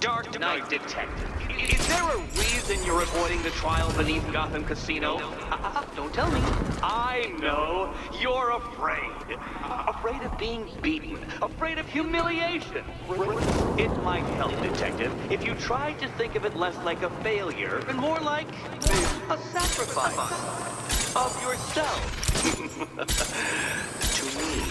Dark Knight Detective. Is there a reason you're avoiding the trial beneath Gotham Casino? Don't tell me. I know. You're afraid. Afraid of being beaten. Afraid of humiliation. It might help, Detective, if you tried to think of it less like a failure and more like a sacrifice of yourself to me.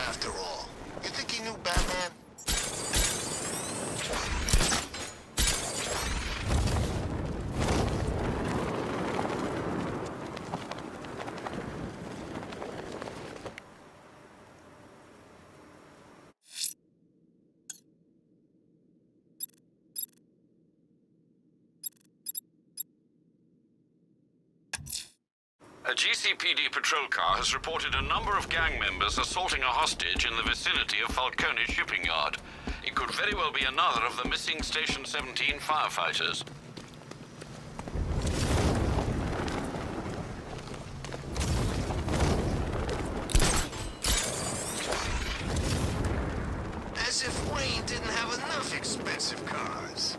After all, you think he knew Batman? A GCPD patrol car has reported a number of gang members assaulting a hostage in the vicinity of Falcone shipping yard. It could very well be another of the missing Station 17 firefighters. As if Wayne didn't have enough expensive cars.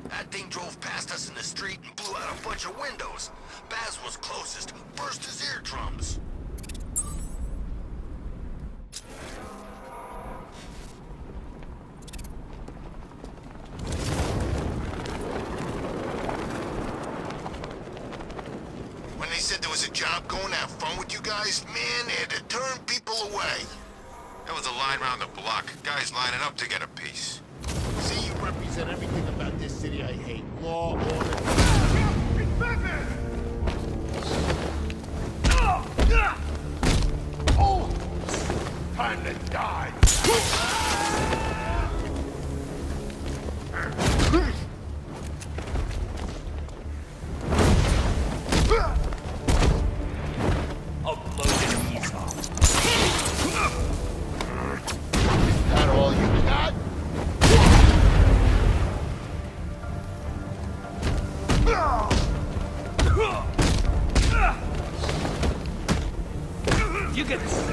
That thing drove past us in the street and blew out a bunch of windows. Baz was closest, burst his eardrums. When they said there was a job going to have fun with you guys, man, they had to turn people away. There was a line around the block. Guys lining up to get a piece. See, you represent everything about this city I hate. Law, order... It's Batman! Oh! Time to die! You get this.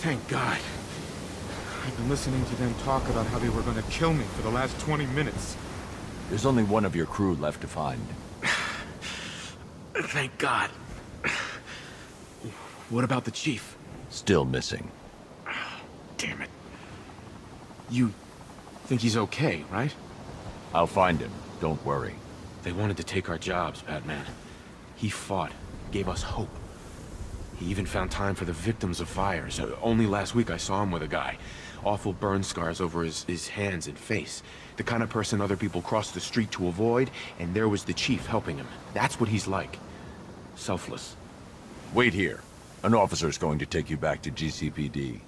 Thank God. I've been listening to them talk about how they were going to kill me for the last 20 minutes. There's only one of your crew left to find. Thank God. What about the chief? Still missing. Damn it. You think he's okay, right? I'll find him. Don't worry. They wanted to take our jobs, Batman. He fought, gave us hope. He even found time for the victims of fires. Only last week I saw him with a guy. Awful burn scars over his hands and face. The kind of person other people cross the street to avoid, and there was the chief helping him. That's what he's like. Selfless. Wait here. An officer's going to take you back to GCPD.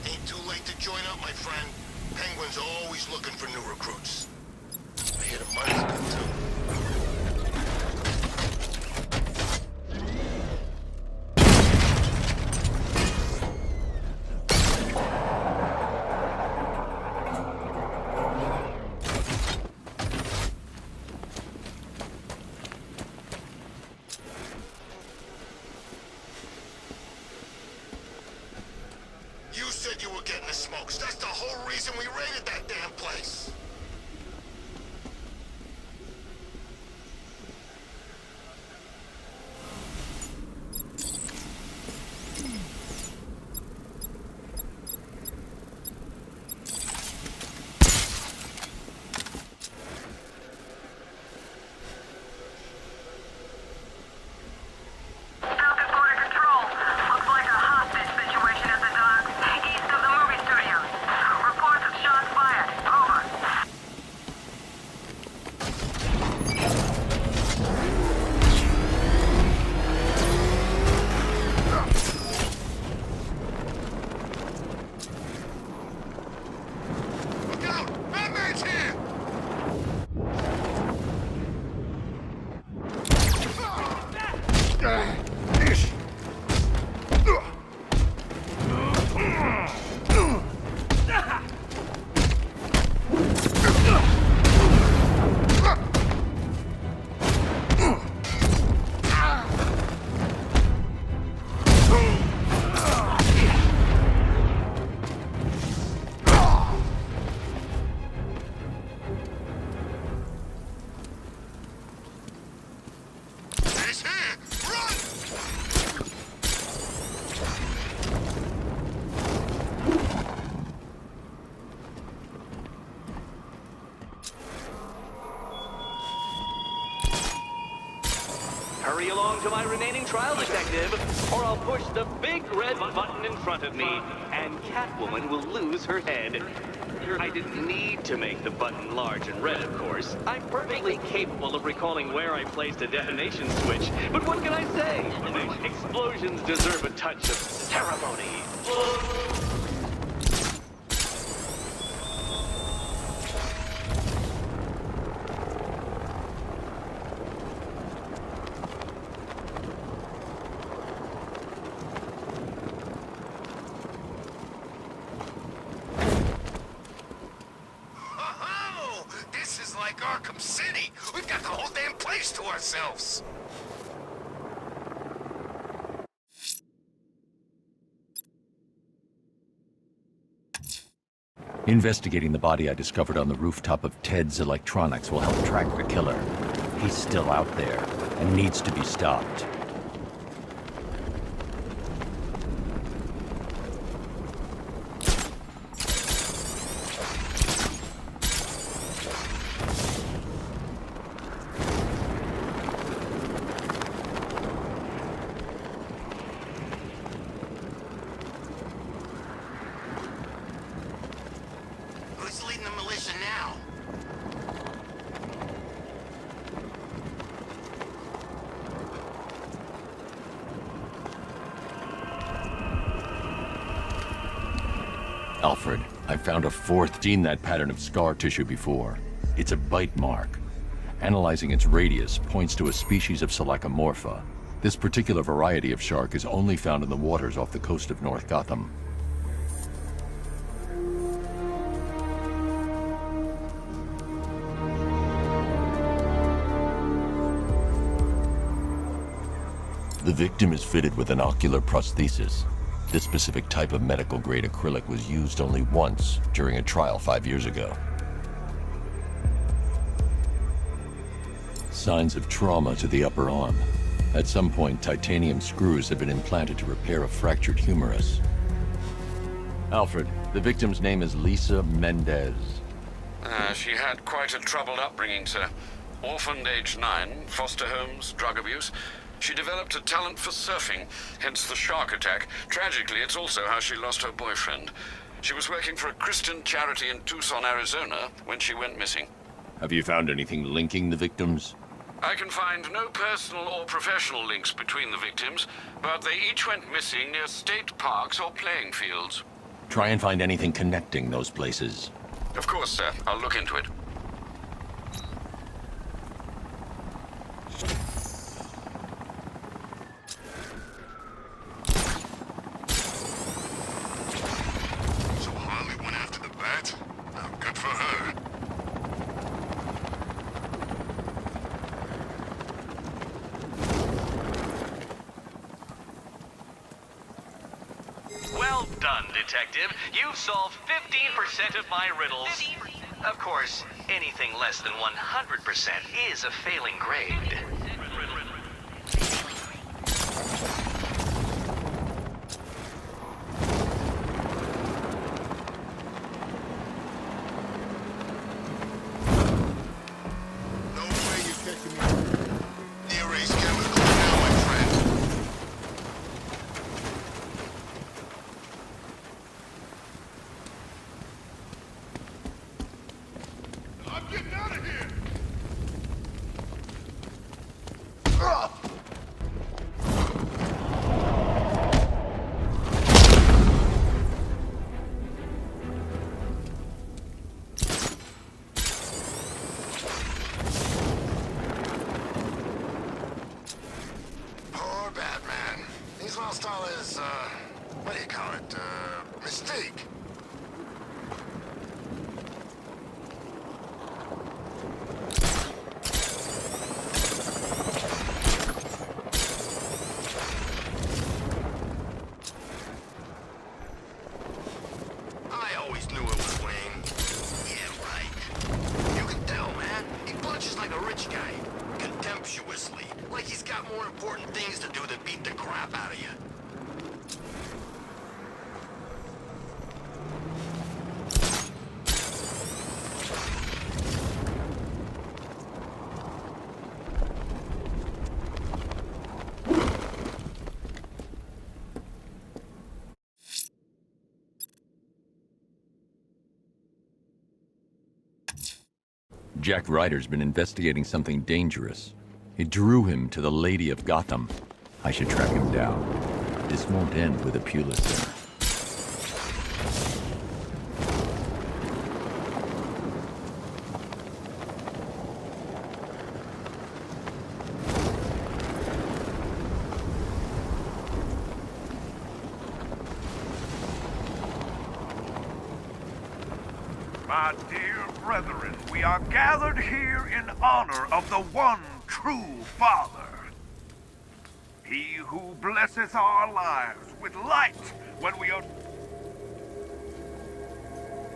Ain't too late to join up, my friend. Penguin's always looking for new recruits. I hear the money's good, too. You said you were getting the smokes. That's the whole reason we raided that damn place. Falcon Border Control. Looks like a hostage situation at the docks, east of the movie studios. Reports of shots fired. Over. Look out! Batman's here! He's here! Run! Hurry along to my remaining trial, detective, or I'll push the big red button in front of me, and Catwoman will lose her head. I didn't need to make the button large and red, of course. I'm perfectly capable of recalling where I placed a detonation switch, but what can I say? Explosions deserve a touch of ceremony. Oh, this is like Arkham City. We've got the whole damn place to ourselves. Investigating the body I discovered on the rooftop of Ted's Electronics will help track the killer. He's still out there and needs to be stopped. Who's leading the militia now? Alfred, I found a fourth seen that pattern of scar tissue before. It's a bite mark. Analyzing its radius points to a species of Selachomorpha. This particular variety of shark is only found in the waters off the coast of North Gotham. The victim is fitted with an ocular prosthesis. This specific type of medical-grade acrylic was used only once during a trial 5 years ago. Signs of trauma to the upper arm. At some point, titanium screws have been implanted to repair a fractured humerus. Alfred, the victim's name is Lisa Mendez. She had quite a troubled upbringing, sir. Orphaned age 9, foster homes, drug abuse. She developed a talent for surfing, hence the shark attack. Tragically, it's also how she lost her boyfriend. She was working for a Christian charity in Tucson, Arizona, when she went missing. Have you found anything linking the victims? I can find no personal or professional links between the victims, but they each went missing near state parks or playing fields. Try and find anything connecting those places. Of course, sir. I'll look into it. So Harley went after the bat? Now, good for her. Well done, Detective. You've solved 15% of my riddles. Of course, anything less than 100% is a failing grade. No way you're catching me. Near race chemical now, my friend. I'm getting out of here! Poor Batman. He's lost all his, what do you call it, mystique. I always knew it was Wayne. Yeah, right. You can tell, man. He punches like a rich guy. Contemptuously. Like he's got more important things to do than beat the crap out of you. Jack Ryder's been investigating something dangerous. It drew him to the Lady of Gotham. I should track him down. This won't end with a Pulitzer. My dear brethren, we are gathered here in honor of the one true Father. He who blesseth our lives with light when we are...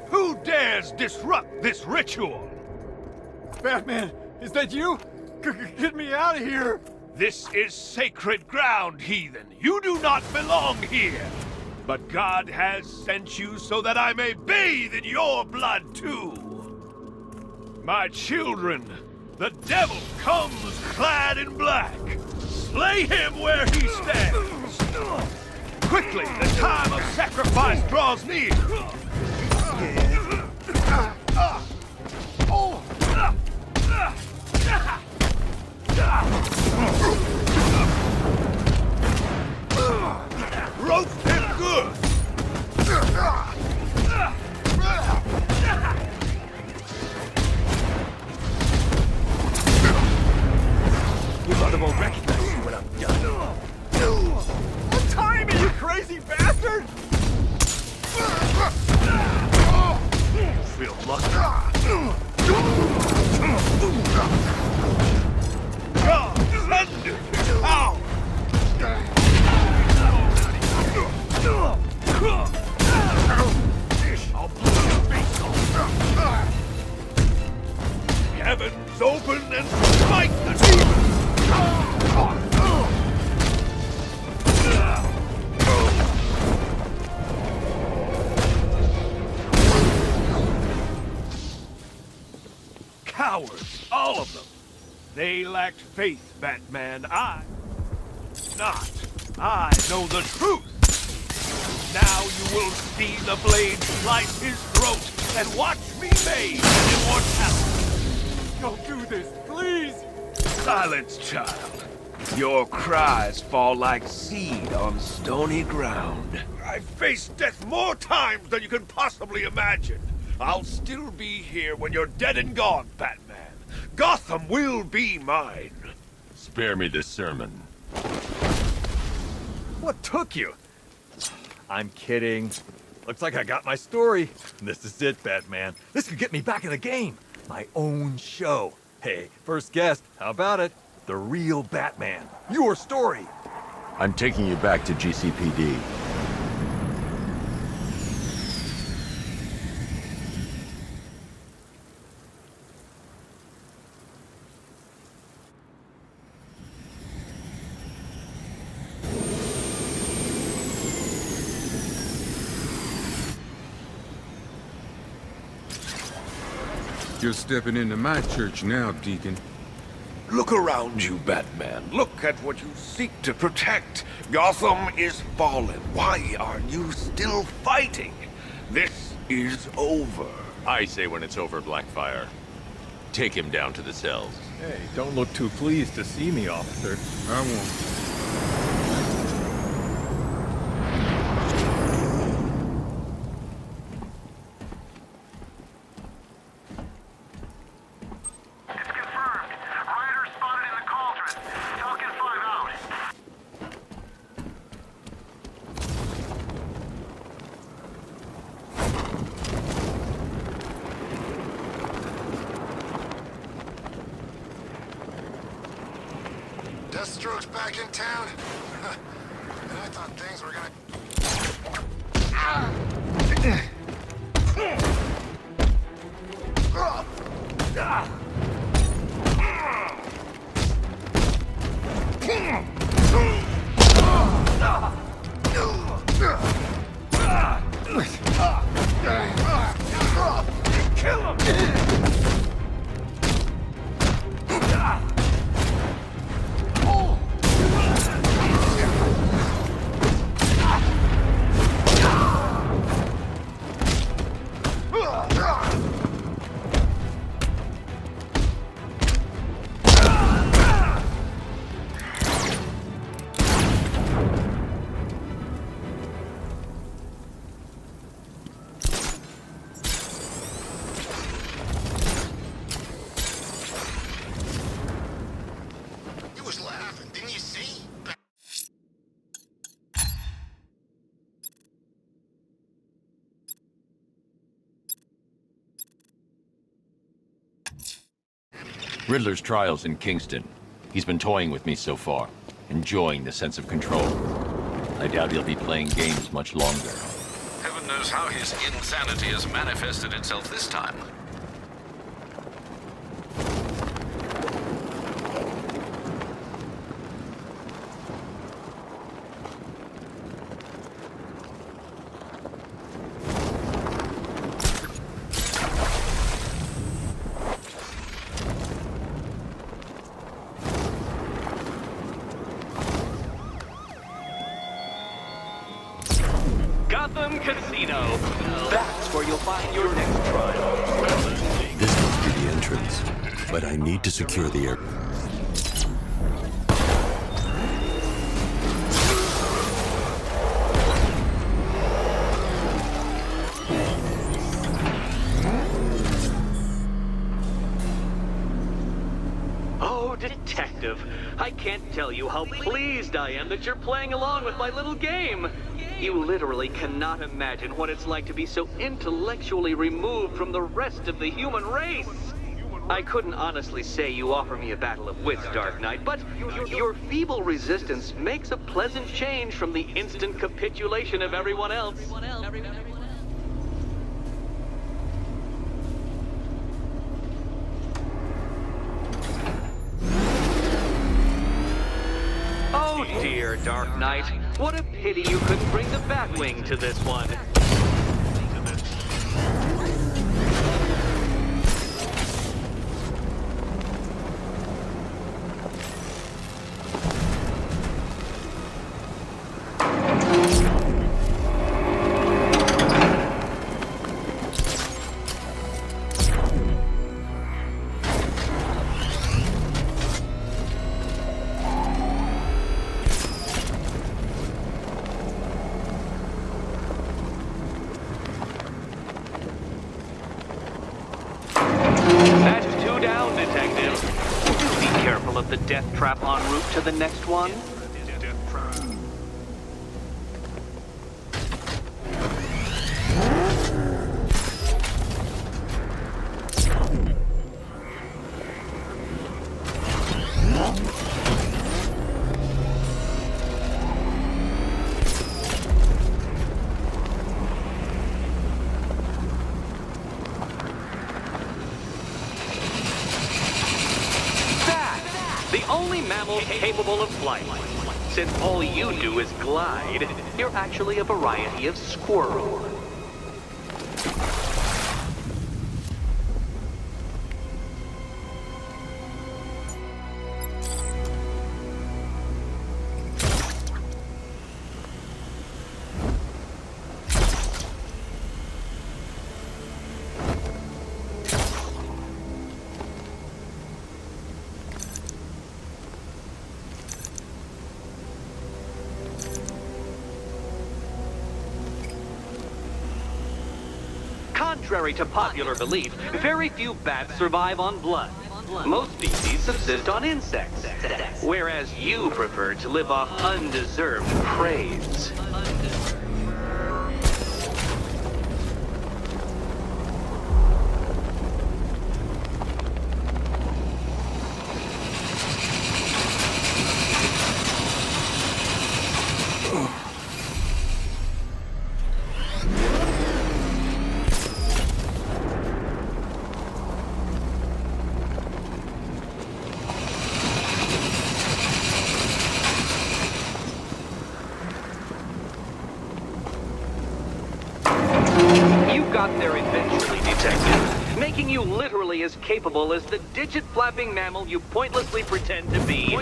Who dares disrupt this ritual? Batman, is that you? Get me out of here! This is sacred ground, heathen. You do not belong here. But God has sent you so that I may bathe in your blood too. My children, the devil comes clad in black. Slay him where he stands. Quickly, the time of sacrifice draws near. Roast him good. You mother won't recognize you when I'm done. Untie me, you crazy bastard! You feel lucky. God, send it out. I'll blow your face off. Heavens open and smite the demon. cowards, all of them. They lacked faith, Batman. I know the truth. Now you will see the blade slice his throat and watch me bathe in immortality. Don't do this, please! Silence, child. Your cries fall like seed on stony ground. I've faced death more times than you can possibly imagine. I'll still be here when you're dead and gone, Batman. Gotham will be mine. Spare me this sermon. What took you? I'm kidding. Looks like I got my story. This is it, Batman. This could get me back in the game. My own show. Hey, first guest, how about it? The real Batman. Your story. I'm taking you back to GCPD. You're stepping into my church now, Deacon. Look around you, Batman. Look at what you seek to protect. Gotham is fallen. Why are you still fighting? This is over. I say when it's over, Blackfire. Take him down to the cells. Hey, don't look too pleased to see me, officer. I won't. It's confirmed. Rider spotted in the cauldron. Talking 5 out. Deathstroke's back in town? And I thought things were gonna... Kill him! He was laughing, didn't you see? Riddler's trial's in Kingston. He's been toying with me so far, enjoying the sense of control. I doubt he'll be playing games much longer. Heaven knows how his insanity has manifested itself this time. Gotham Casino. That's where you'll find your next trial. This must be the entrance, but I need to secure the air. Oh, Detective, I can't tell you how pleased I am that you're playing along with my little game. You literally cannot imagine what it's like to be so intellectually removed from the rest of the human race. I couldn't honestly say you offer me a battle of wits, Dark Knight, but your feeble resistance makes a pleasant change from the instant capitulation of everyone else. Oh dear, Dark Knight. What a pity you couldn't bring the Batwing to this one. Detective. Do be careful of the death trap en route to the next one. The only mammal capable of flight. Since all you do is glide, you're actually a variety of squirrel. Contrary to popular belief, very few bats survive on blood. Most species subsist on insects, whereas you prefer to live off undeserved praise. Got there eventually, Detective, making you literally as capable as the digit-flapping mammal you pointlessly pretend to be.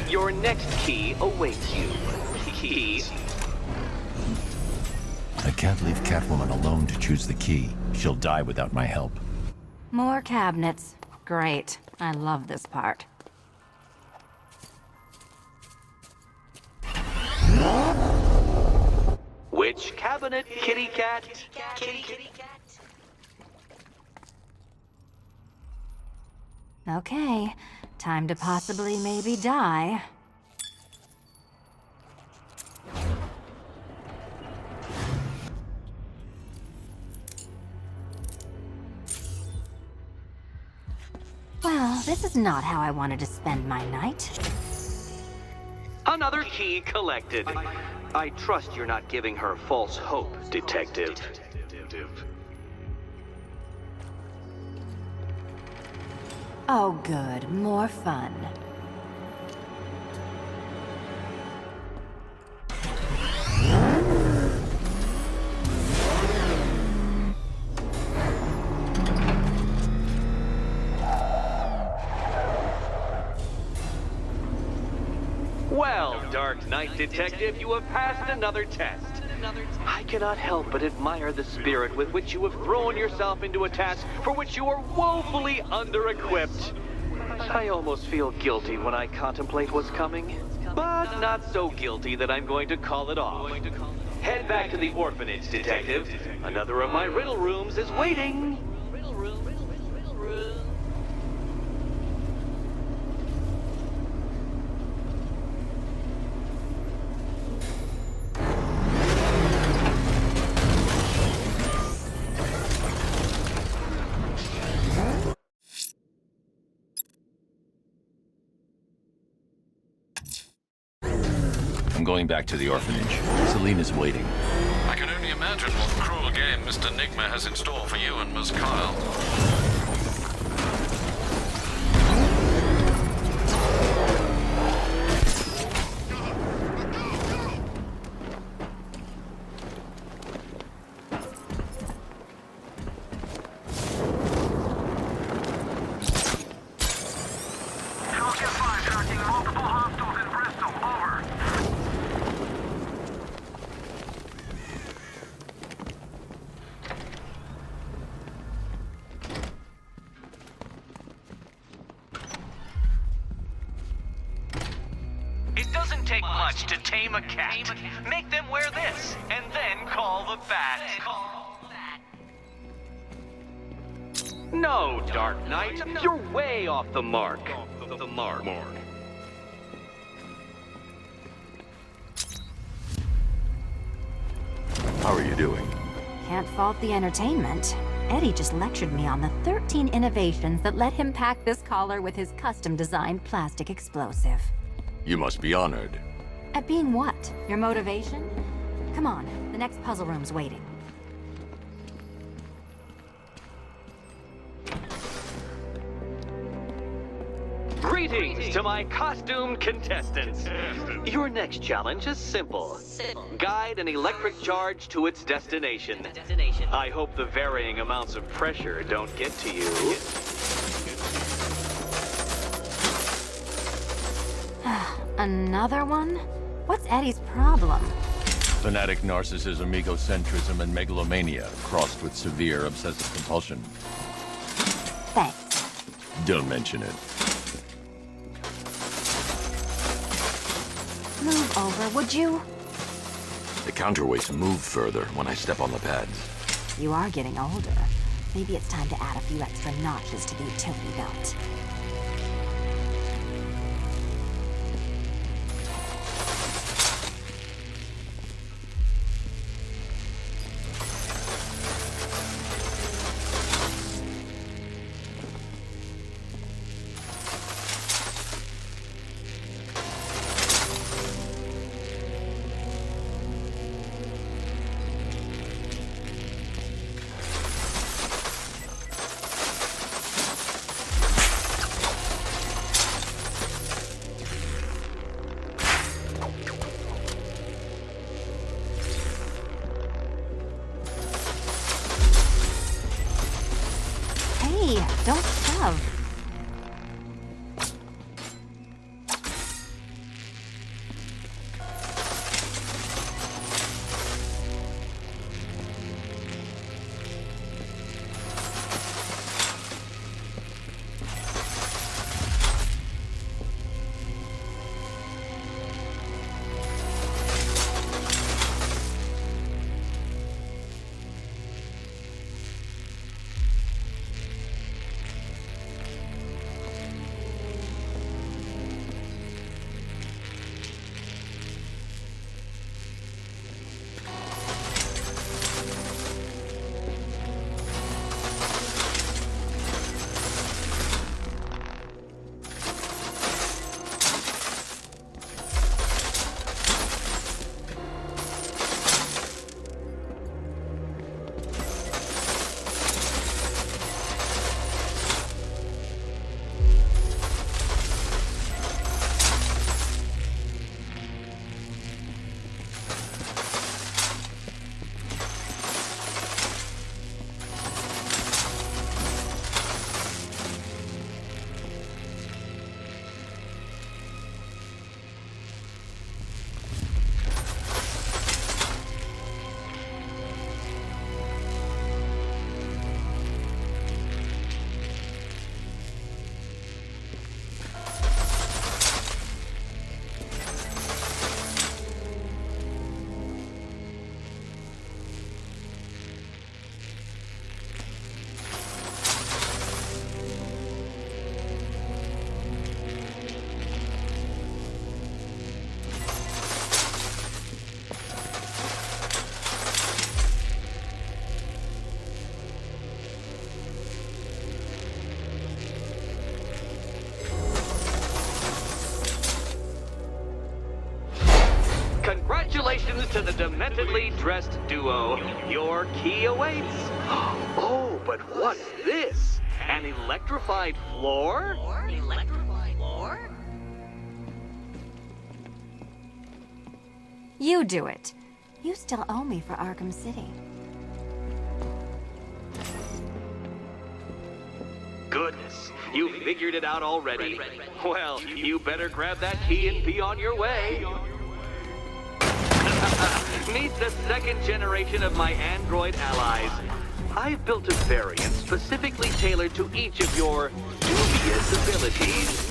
Your next key awaits you. Key. I can't leave Catwoman alone to choose the key. She'll die without my help. More cabinets. Great. I love this part. Which cabinet, kitty cat? Kitty cat. Okay, time to possibly maybe die. Well, this is not how I wanted to spend my night. Another key collected. I trust you're not giving her false hope, Detective. Oh good, more fun. Well, Dark Knight Detective, you have passed another test. I cannot help but admire the spirit with which you have thrown yourself into a task for which you are woefully under-equipped. I almost feel guilty when I contemplate what's coming, but not so guilty that I'm going to call it off. Head back to the orphanage, Detective. Another of my riddle rooms is waiting. Riddle room. I'm going back to the orphanage. Celine is waiting. I can only imagine what cruel game Mr. Nigma has in store for you and Ms. Kyle. It doesn't take much to tame a cat. Make them wear this, and then call the bat. No, Dark Knight, you're way off the mark. How are you doing? Can't fault the entertainment. Eddie just lectured me on the 13 innovations that let him pack this collar with his custom-designed plastic explosive. You must be honored. At being what? Your motivation? Come on, the next puzzle room's waiting. Greetings to my costumed contestants. Your next challenge is simple. Guide an electric charge to its destination. I hope the varying amounts of pressure don't get to you. Another one? What's Eddie's problem? Fanatic narcissism, egocentrism, and megalomania, crossed with severe obsessive compulsion. Thanks. Don't mention it. Move over, would you? The counterweights move further when I step on the pads. You are getting older. Maybe it's time to add a few extra notches to the utility belt. Don't shove. Congratulations to the dementedly dressed duo. Your key awaits. Oh, but what's this? An electrified floor? You do it. You still owe me for Arkham City. Goodness, you figured it out already. Well, you better grab that key and be on your way. Meet the second generation of my android allies. I've built a variant specifically tailored to each of your dubious abilities.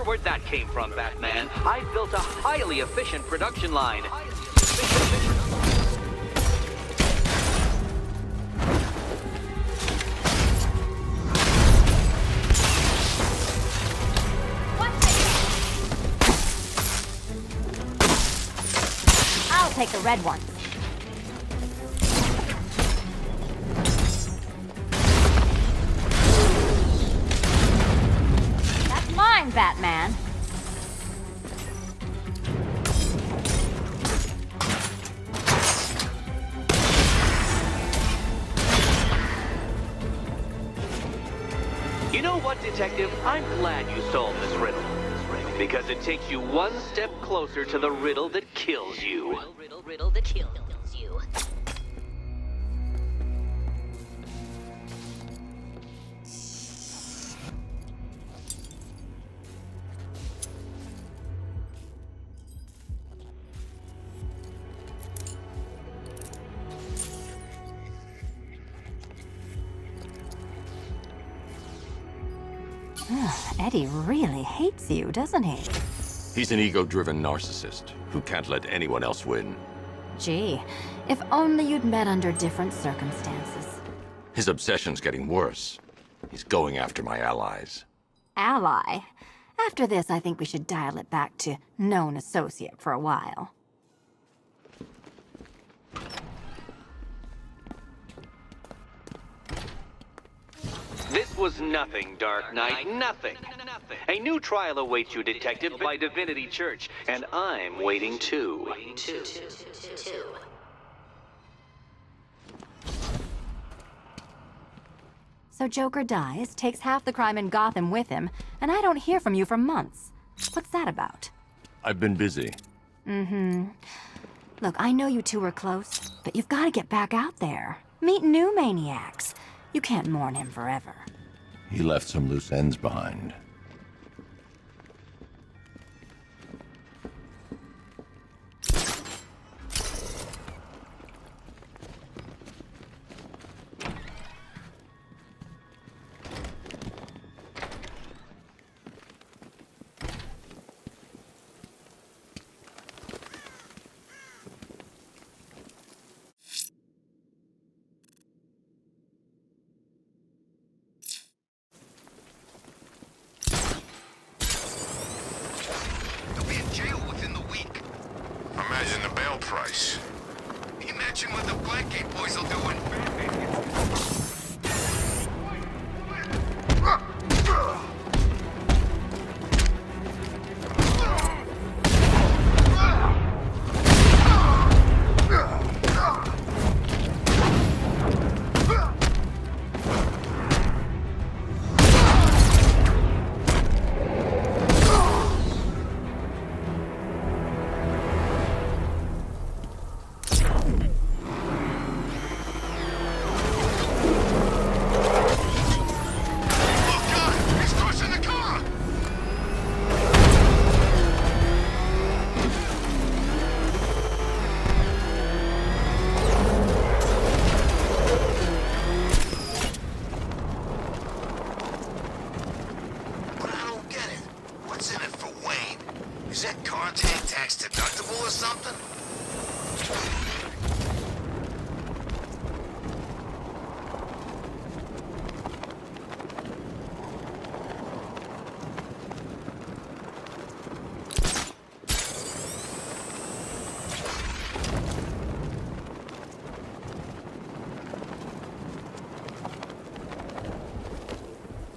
where'd that came from, Batman? I built a highly efficient production line. I'll take the red one. That's mine, Batman. You know what, Detective? I'm glad you solved this riddle. Because it takes you one step closer to the riddle that kills you. Riddle that kills you. Eddie really hates you, doesn't he? He's an ego-driven narcissist who can't let anyone else win. Gee, if only you'd met under different circumstances. His obsession's getting worse. He's going after my allies. Ally? After this, I think we should dial it back to known associate for a while. This was nothing, Dark Knight, nothing. A new trial awaits you, Detective, by Divinity Church, and I'm waiting too. So Joker dies, takes half the crime in Gotham with him, and I don't hear from you for months. What's that about? I've been busy. Look, I know you two were close, but you've got to get back out there. Meet new maniacs. You can't mourn him forever. He left some loose ends behind. Imagine the bail price. Imagine what the Blackgate boys will do when... Is that car tax deductible or something?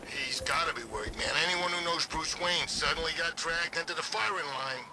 He's gotta be worried, man. Anyone who knows Bruce Wayne suddenly got dragged into the firing line.